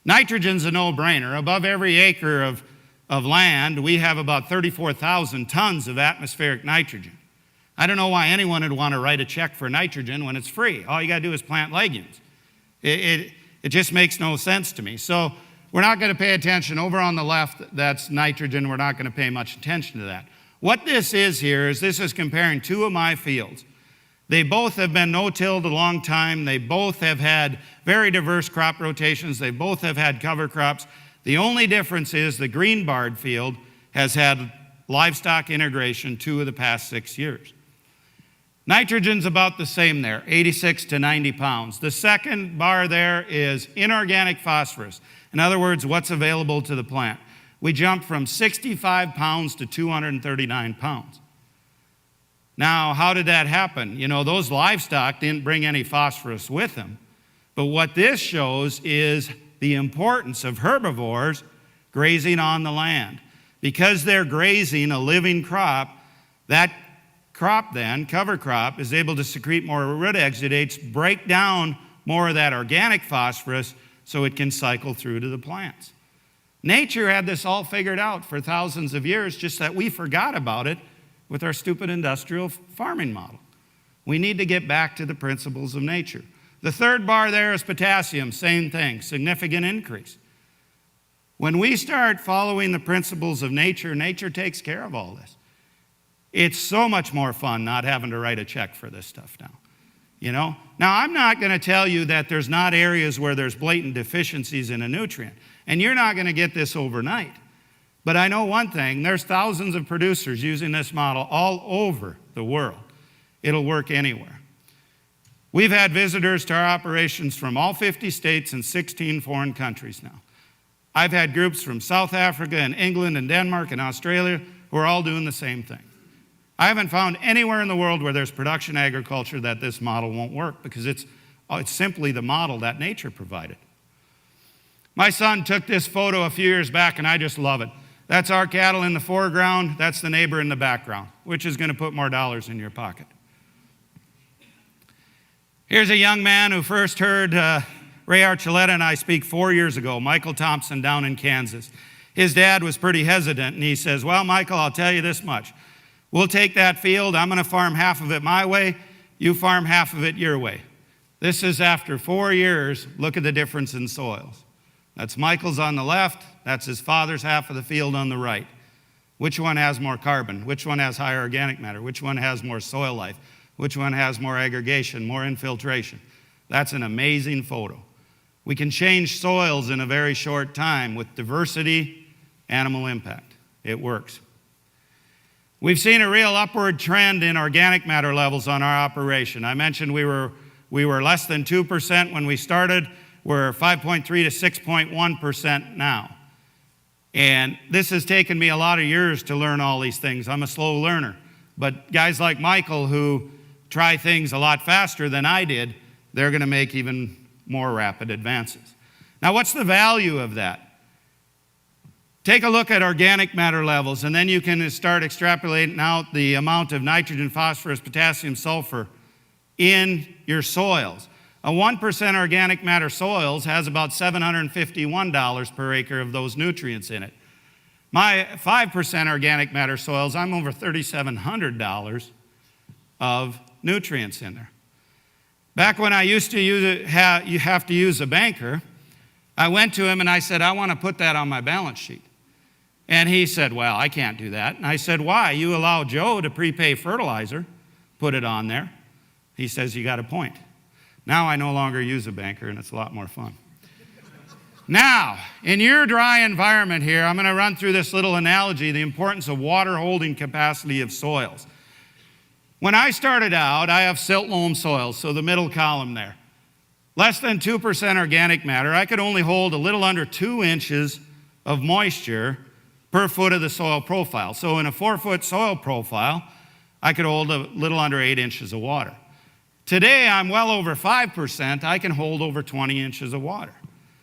Nitrogen's a no-brainer. Above every acre of land, we have about 34,000 tons of atmospheric nitrogen. I don't know why anyone would want to write a check for nitrogen when it's free. All you got to do is plant legumes. It just makes no sense to me. So we're not going to pay attention. Over on the left, that's nitrogen. We're not going to pay much attention to that. What this is here is this is comparing two of my fields. They both have been no-tilled a long time. They both have had very diverse crop rotations. They both have had cover crops. The only difference is the green barred field has had livestock integration 2 of the past 6 years. Nitrogen's about the same there, 86 to 90 pounds. The second bar there is inorganic phosphorus. In other words, what's available to the plant. We jumped from 65 pounds to 239 pounds. Now, how did that happen? You know, those livestock didn't bring any phosphorus with them. But what this shows is the importance of herbivores grazing on the land. Because they're grazing a living crop, that crop then, cover crop, is able to secrete more root exudates, break down more of that organic phosphorus so it can cycle through to the plants. Nature had this all figured out for thousands of years, just that we forgot about it with our stupid industrial farming model. We need to get back to the principles of nature. The third bar there is potassium, same thing, significant increase. When we start following the principles of nature, nature takes care of all this. It's so much more fun not having to write a check for this stuff now. You know? Now, I'm not going to tell you that there's not areas where there's blatant deficiencies in a nutrient, and you're not going to get this overnight. But I know one thing, there's thousands of producers using this model all over the world. It'll work anywhere. We've had visitors to our operations from all 50 states and 16 foreign countries now. I've had groups from South Africa and England and Denmark and Australia who are all doing the same thing. I haven't found anywhere in the world where there's production agriculture that this model won't work, because it's simply the model that nature provided. My son took this photo a few years back, and I just love it. That's our cattle in the foreground, that's the neighbor in the background. Which is going to put more dollars in your pocket? Here's a young man who first heard Ray Archuleta and I speak 4 years ago, Michael Thompson down in Kansas. His dad was pretty hesitant, and he says, well, Michael, I'll tell you this much. We'll take that field, I'm going to farm half of it my way, you farm half of it your way. This is after 4 years. Look at the difference in soils. That's Michael's on the left, that's his father's half of the field on the right. Which one has more carbon? Which one has higher organic matter? Which one has more soil life? Which one has more aggregation, more infiltration? That's an amazing photo. We can change soils in a very short time with diversity, animal impact. It works. We've seen a real upward trend in organic matter levels on our operation. I mentioned we were less than 2% when we started. We're 5.3 to 6.1% now. And this has taken me a lot of years to learn all these things. I'm a slow learner. But guys like Michael, who try things a lot faster than I did, they're going to make even more rapid advances. Now, what's the value of that? Take a look at organic matter levels, and then you can start extrapolating out the amount of nitrogen, phosphorus, potassium, sulfur in your soils. A 1% organic matter soils has about $751 per acre of those nutrients in it. My 5% organic matter soils, I'm over $3,700 of nutrients in there. Back when I used to you have to use a banker, I went to him and I said, I want to put that on my balance sheet. And he said, well, I can't do that. And I said, why? You allow Joe to prepay fertilizer, put it on there. He says, you got a point. Now I no longer use a banker, and it's a lot more fun. Now, in your dry environment here, I'm going to run through this little analogy, the importance of water holding capacity of soils. When I started out, I have silt loam soils, so the middle column there. Less than 2% organic matter. I could only hold a little under 2 inches of moisture per foot of the soil profile. So in a 4-foot soil profile, I could hold a little under 8 inches of water. Today, I'm well over 5%. I can hold over 20 inches of water.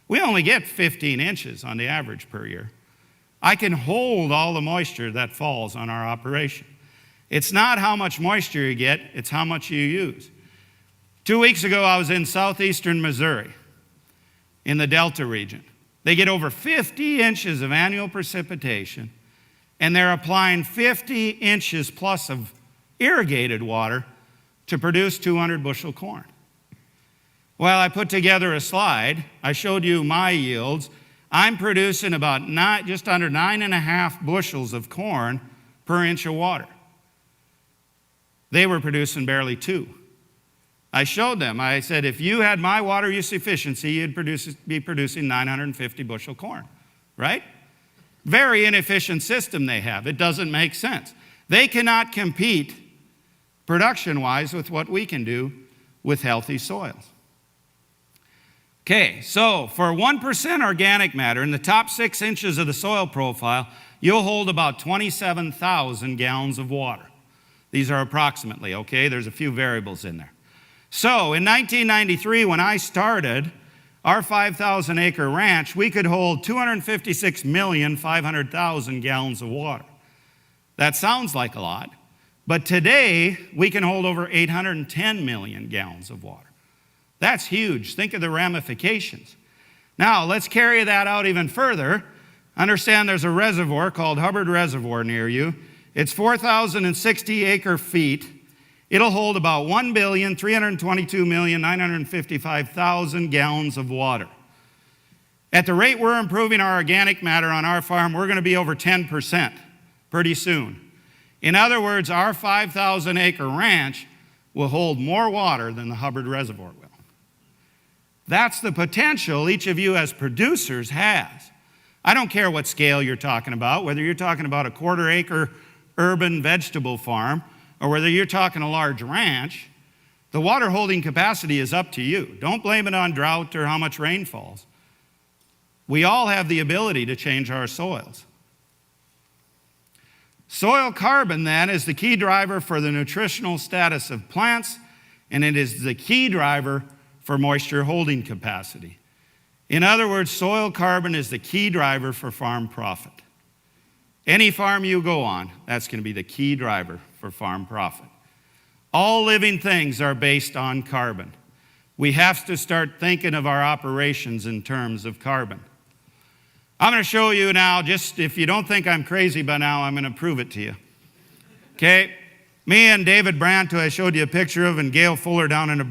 We only get 15 inches on the average per year. I can hold all the moisture that falls on our operation. It's not how much moisture you get, it's how much you use. 2 weeks ago, I was in southeastern Missouri, in the Delta region. They get over 50 inches of annual precipitation, and they're applying 50 inches plus of irrigated water to produce 200 bushel corn. Well, I put together a slide. I showed you my yields. I'm producing about just under 9.5 bushels of corn per inch of water. They were producing barely 2. I showed them. I said, if you had my water use efficiency, you'd be producing 950 bushel corn, right? Very inefficient system they have. It doesn't make sense. They cannot compete production-wise with what we can do with healthy soils. Okay, so for 1% organic matter in the top 6 inches of the soil profile, you'll hold about 27,000 gallons of water. These are approximately, okay? There's a few variables in there. So in 1993, when I started our 5,000 acre ranch, we could hold 256,500,000 gallons of water. That sounds like a lot, but today we can hold over 810 million gallons of water. That's huge. Think of the ramifications. Now, let's carry that out even further. Understand there's a reservoir called Hubbard Reservoir near you. It's 4,060 acre feet. It'll hold about 1,322,955,000 gallons of water. At the rate we're improving our organic matter on our farm, we're going to be over 10% pretty soon. In other words, our 5,000 acre ranch will hold more water than the Hubbard Reservoir will. That's the potential each of you as producers has. I don't care what scale you're talking about, whether you're talking about a 1/4 acre urban vegetable farm or whether you're talking a large ranch, the water holding capacity is up to you. Don't blame it on drought or how much rain falls. We all have the ability to change our soils. Soil carbon, then, is the key driver for the nutritional status of plants, and it is the key driver for moisture holding capacity. In other words, soil carbon is the key driver for farm profit. Any farm you go on, that's going to be the key driver for farm profit. All living things are based on carbon. We have to start thinking of our operations in terms of carbon. I'm going to show you now, just if you don't think I'm crazy by now, I'm going to prove it to you. Okay? Me and David Brandt, who I showed you a picture of, and Gail Fuller down in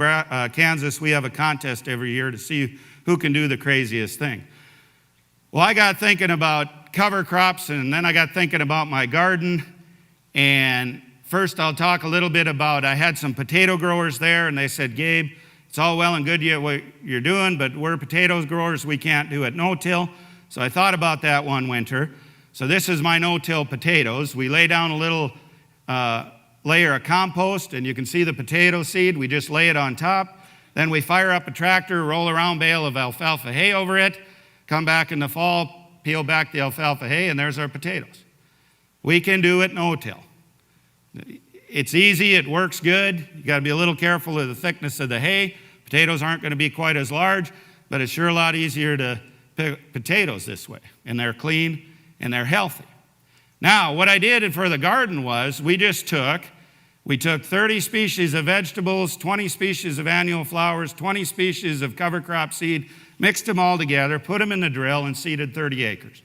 Kansas, we have a contest every year to see who can do the craziest thing. Well, I got thinking about cover crops, and then I got thinking about my garden. And first I'll talk a little bit about, I had some potato growers there, and they said, Gabe, it's all well and good what you're doing, but we're potatoes growers, we can't do it no-till. So I thought about that one winter. So this is my no-till potatoes. We lay down a little layer of compost, and you can see the potato seed. We just lay it on top. Then we fire up a tractor, roll a round bale of alfalfa hay over it, come back in the fall, peel back the alfalfa hay, and there's our potatoes. We can do it no-till. It's easy, it works good. You got to be a little careful of the thickness of the hay. Potatoes aren't going to be quite as large, but it's sure a lot easier to pick potatoes this way, and they're clean and they're healthy. Now, what I did for the garden was we took 30 species of vegetables, 20 species of annual flowers, 20 species of cover crop seed, mixed them all together, put them in the drill, and seeded 30 acres.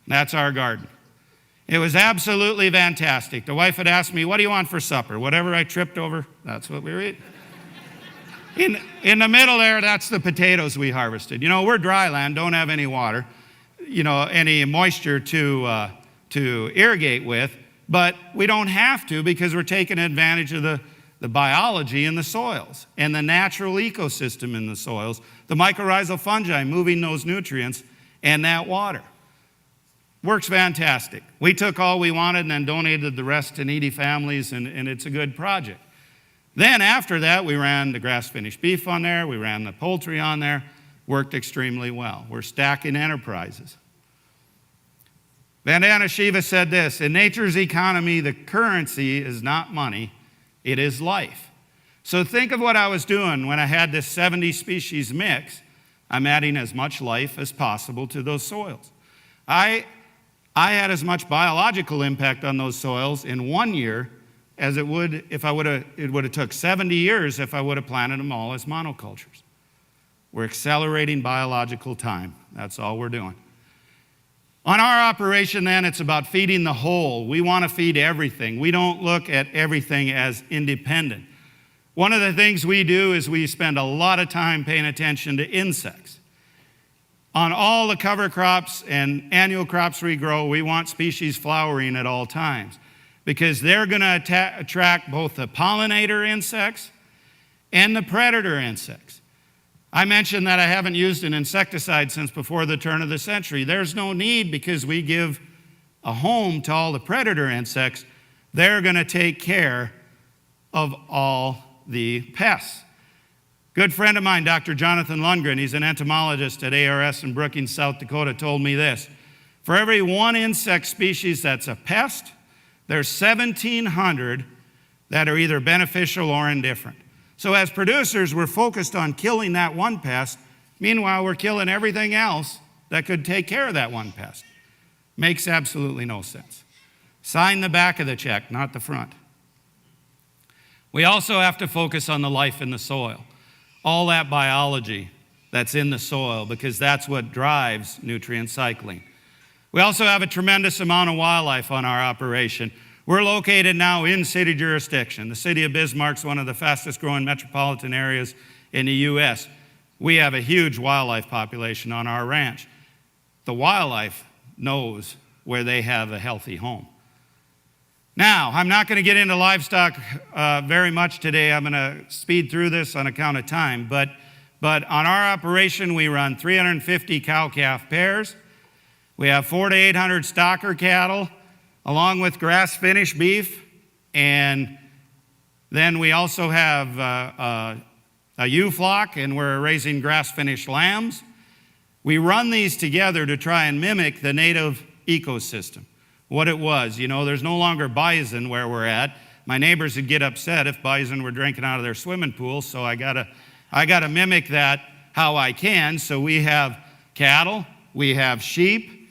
That's our garden. It was absolutely fantastic. The wife had asked me, what do you want for supper? Whatever I tripped over, that's what we were eating. In the middle there, that's the potatoes we harvested. You know, we're dry land, don't have any water, any moisture to irrigate with, but we don't have to because we're taking advantage of the biology in the soils and the natural ecosystem in the soils, the mycorrhizal fungi moving those nutrients and that water. Works fantastic. We took all we wanted and then donated the rest to needy families, and it's a good project. Then after that, we ran the grass-finished beef on there. We ran the poultry on there. Worked extremely well. We're stacking enterprises. Vandana Shiva said this, in nature's economy, the currency is not money, it is life. So think of what I was doing when I had this 70 species mix. I'm adding as much life as possible to those soils. I had as much biological impact on those soils in 1 year as it would have took 70 years if I would have planted them all as monocultures. We're accelerating biological time. That's all we're doing. On our operation then, it's about feeding the whole. We want to feed everything. We don't look at everything as independent. One of the things we do is we spend a lot of time paying attention to insects. On all the cover crops and annual crops we grow, we want species flowering at all times. because they're going to attract both the pollinator insects and the predator insects. I mentioned that I haven't used an insecticide since before the turn of the century. There's no need, because we give a home to all the predator insects. They're going to take care of all the pests. Good friend of mine, Dr. Jonathan Lundgren, he's an entomologist at ARS in Brookings, South Dakota, told me this. For every one insect species that's a pest, there's 1,700 that are either beneficial or indifferent. So as producers, we're focused on killing that one pest. Meanwhile, we're killing everything else that could take care of that one pest. Makes absolutely no sense. Sign the back of the check, not the front. We also have to focus on the life in the soil. All that biology that's in the soil, because that's what drives nutrient cycling. We also have a tremendous amount of wildlife on our operation. We're located now in city jurisdiction. The city of Bismarck's one of the fastest growing metropolitan areas in the U.S. We have a huge wildlife population on our ranch. The wildlife knows where they have a healthy home. Now, I'm not going to get into livestock very much today. I'm going to speed through this on account of time. But on our operation, we run 350 cow-calf pairs. We have 400 to 800 stocker cattle, along with grass-finished beef. And then we also have a ewe flock, and we're raising grass-finished lambs. We run these together to try and mimic the native ecosystem. What it was. You know, there's no longer bison where we're at. My neighbors would get upset if bison were drinking out of their swimming pool, so I gotta mimic that how I can. So we have cattle, we have sheep,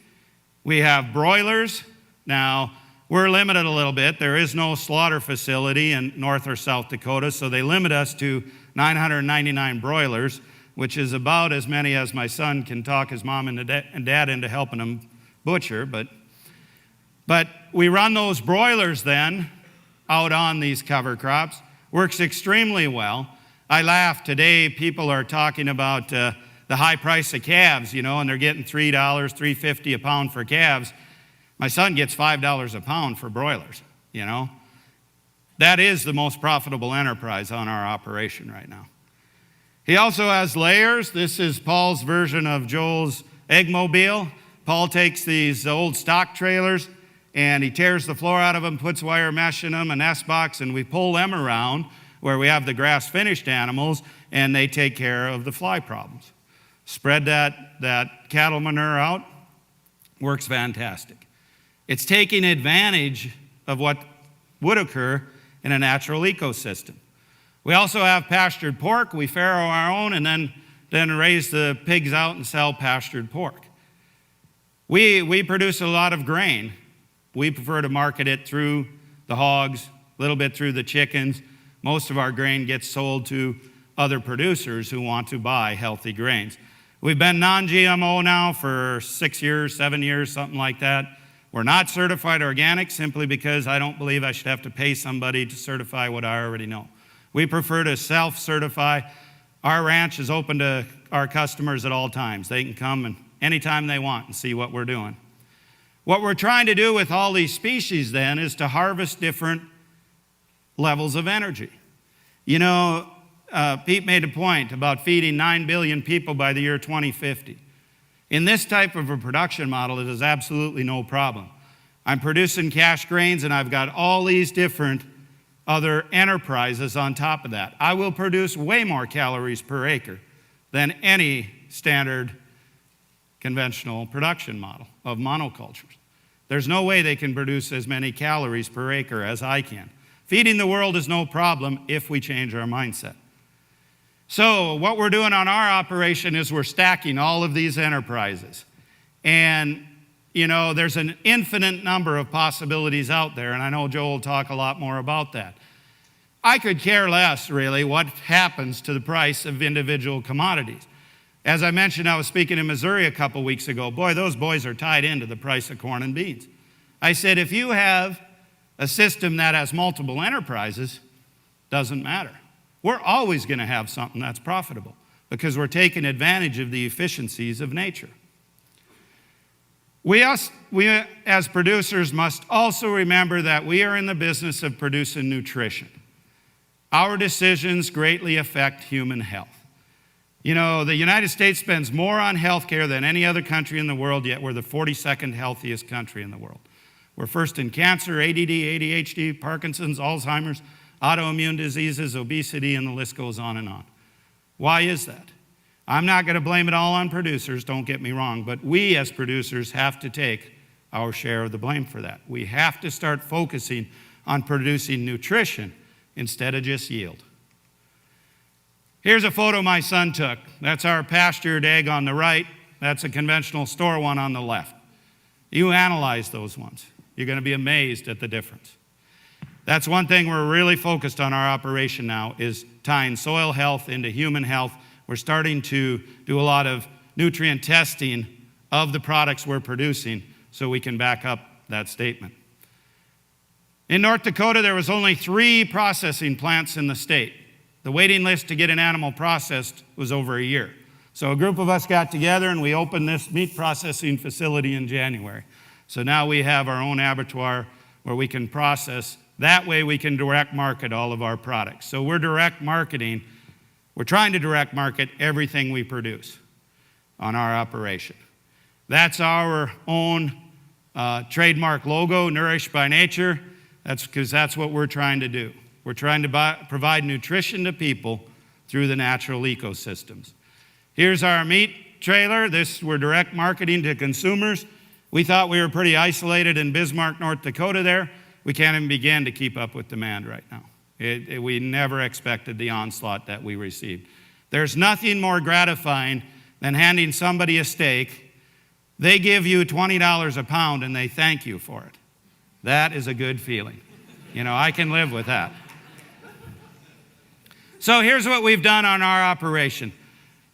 we have broilers. Now, we're limited a little bit. There is no slaughter facility in North or South Dakota, so they limit us to 999 broilers, which is about as many as my son can talk his mom and dad into helping him butcher, But we run those broilers then out on these cover crops. Works extremely well. I laugh today, people are talking about the high price of calves, you know, and they're getting $3, $3.50 a pound for calves. My son gets $5 a pound for broilers, you know. That is the most profitable enterprise on our operation right now. He also has layers. This is Paul's version of Joel's eggmobile. Paul takes these old stock trailers, and he tears the floor out of them, puts wire mesh in them, an S-box, and we pull them around where we have the grass-finished animals, and they take care of the fly problems. Spread that cattle manure out, works fantastic. It's taking advantage of what would occur in a natural ecosystem. We also have pastured pork. We farrow our own and then raise the pigs out and sell pastured pork. We produce a lot of grain. We prefer to market it through the hogs, a little bit through the chickens. Most of our grain gets sold to other producers who want to buy healthy grains. We've been non-GMO now for 6 years, 7 years, something like that. We're not certified organic simply because I don't believe I should have to pay somebody to certify what I already know. We prefer to self-certify. Our ranch is open to our customers at all times. They can come and anytime they want and see what we're doing. What we're trying to do with all these species then is to harvest different levels of energy. You know, Pete made a point about feeding 9 billion people by the year 2050. In this type of a production model, it is absolutely no problem. I'm producing cash grains, and I've got all these different other enterprises on top of that. I will produce way more calories per acre than any standard conventional production model of monocultures. There's no way they can produce as many calories per acre as I can. Feeding the world is no problem if we change our mindset. So what we're doing on our operation is we're stacking all of these enterprises. And, you know, there's an infinite number of possibilities out there, and I know Joel will talk a lot more about that. I could care less, really, what happens to the price of individual commodities. As I mentioned, I was speaking in Missouri a couple weeks ago. Boy, those boys are tied into the price of corn and beans. I said, if you have a system that has multiple enterprises, doesn't matter. We're always going to have something that's profitable because we're taking advantage of the efficiencies of nature. We as producers must also remember that we are in the business of producing nutrition. Our decisions greatly affect human health. You know, the United States spends more on health care than any other country in the world, yet we're the 42nd healthiest country in the world. We're first in cancer, ADD, ADHD, Parkinson's, Alzheimer's, autoimmune diseases, obesity, and the list goes on and on. Why is that? I'm not going to blame it all on producers, don't get me wrong, but we as producers have to take our share of the blame for that. We have to start focusing on producing nutrition instead of just yield. Here's a photo my son took. That's our pastured egg on the right. That's a conventional store one on the left. You analyze those ones. You're going to be amazed at the difference. That's one thing we're really focused on our operation now is tying soil health into human health. We're starting to do a lot of nutrient testing of the products we're producing so we can back up that statement. In North Dakota, there was only 3 processing plants in the state. The waiting list to get an animal processed was over a year. So a group of us got together and we opened this meat processing facility in January. So now we have our own abattoir where we can process. That way we can direct market all of our products. So we're direct marketing. We're trying to direct market everything we produce on our operation. That's our own trademark logo, Nourished by Nature. That's because that's what we're trying to do. We're trying to provide nutrition to people through the natural ecosystems. Here's our meat trailer. We're direct marketing to consumers. We thought we were pretty isolated in Bismarck, North Dakota there. We can't even begin to keep up with demand right now. We never expected the onslaught that we received. There's nothing more gratifying than handing somebody a steak. They give you $20 a pound and they thank you for it. That is a good feeling. You know, I can live with that. So here's what we've done on our operation.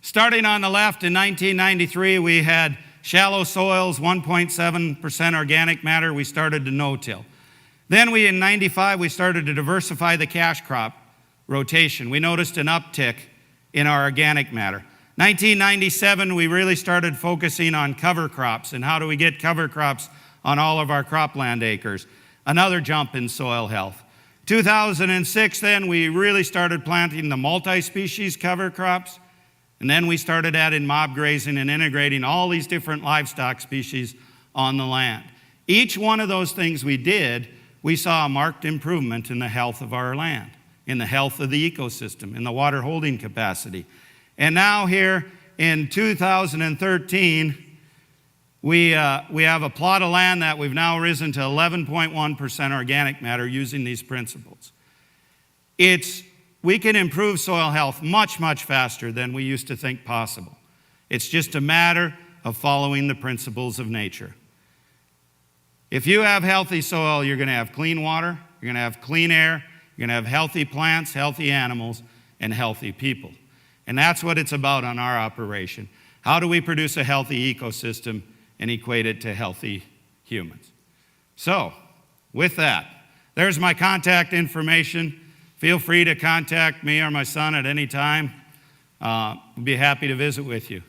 Starting on the left in 1993, we had shallow soils, 1.7% organic matter. We started to no-till. Then in 95, we started to diversify the cash crop rotation. We noticed an uptick in our organic matter. 1997, we really started focusing on cover crops and how do we get cover crops on all of our cropland acres. Another jump in soil health. 2006, then, we really started planting the multi-species cover crops. And then we started adding mob grazing and integrating all these different livestock species on the land. Each one of those things we did, we saw a marked improvement in the health of our land, in the health of the ecosystem, in the water holding capacity. And now here in 2013, we have a plot of land that we've now risen to 11.1% organic matter using these principles. We can improve soil health much, much faster than we used to think possible. It's just a matter of following the principles of nature. If you have healthy soil, you're going to have clean water, you're going to have clean air, you're going to have healthy plants, healthy animals, and healthy people. And that's what it's about on our operation. How do we produce a healthy ecosystem and equate it to healthy humans? So, with that, there's my contact information. Feel free to contact me or my son at any time. We'll be happy to visit with you.